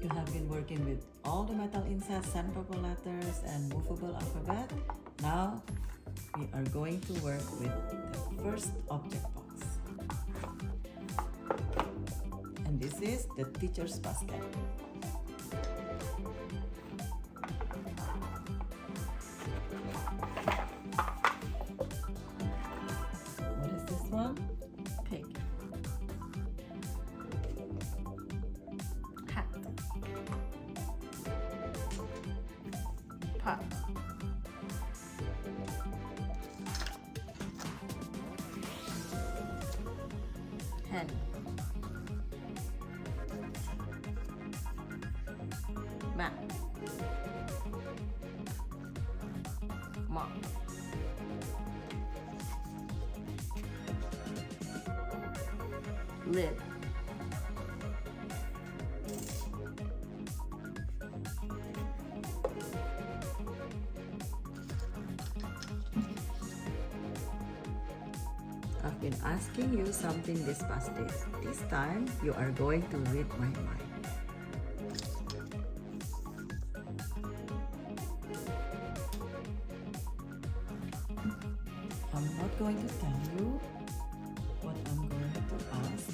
you have been working with all the metal insets, sandpaper letters, and movable alphabet. Now we are going to work with the first object box. And this is the teacher's basket. What is this one? Pig. Hat. Pot. Hen. Map. Mop. Lid. I've been asking you something this past days. This time, you are going to read my mind. I'm not going to tell you what I'm going to ask,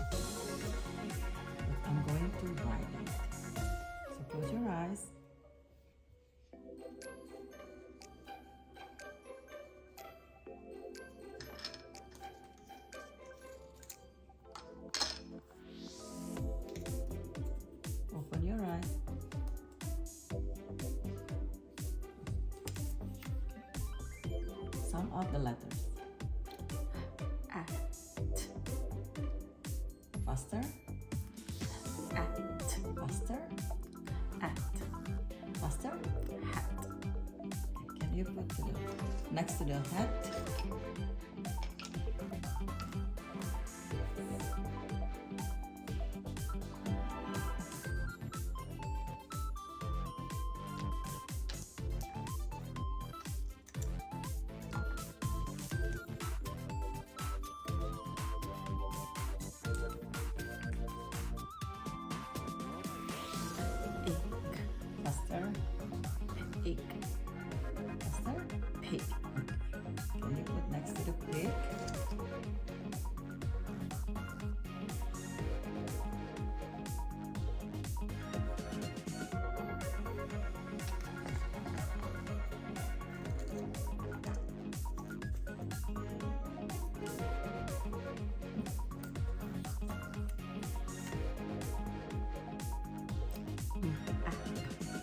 but I'm going to write it. So close your eyes. Open your eyes. Sound out the letters. At. Faster. At. Faster. At. Faster. Hat. Can you put next to the hat? Faster. Egg. Faster. Pig. Can you put next to the pig?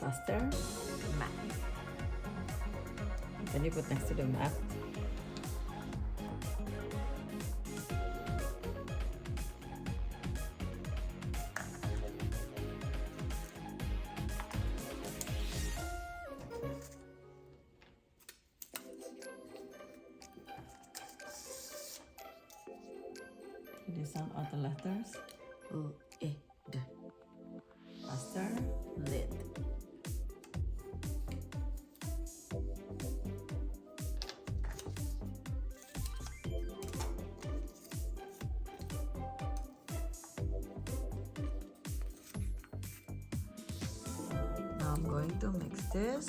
Faster. Map. Can you put next to the map? Can you sound out the letters? Lid. Faster. Lid. Now I'm going to mix this.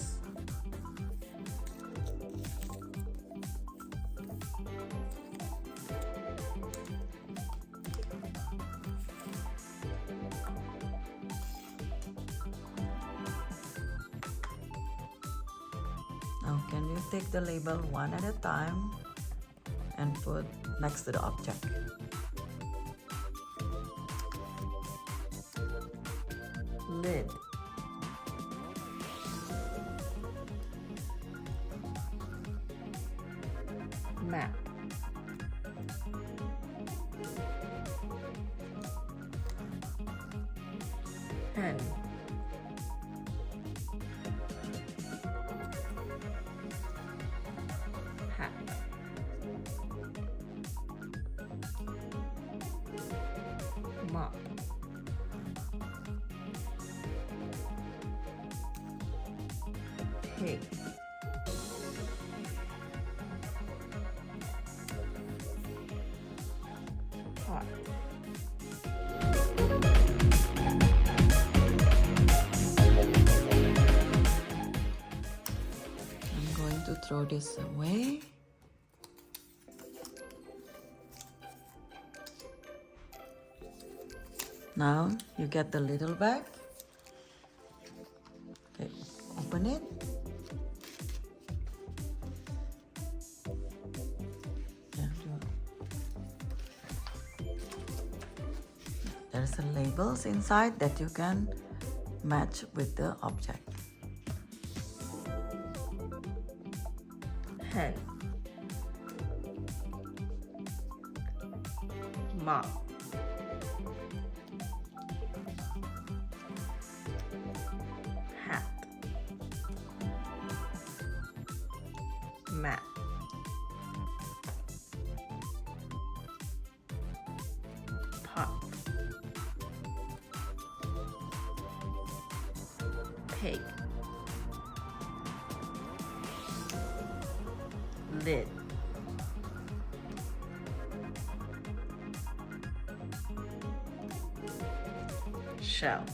Now can you take the label one at a time and put next to the object? Lid. Map. Hen. Hat. Mop. Pig. Pot. throw this away. Now you get the little bag. Okay, open it. Yeah, there's a labels inside that you can match with the object. Pen. Mop. Hat. Mat. Pot. Pig. Lid. Shell.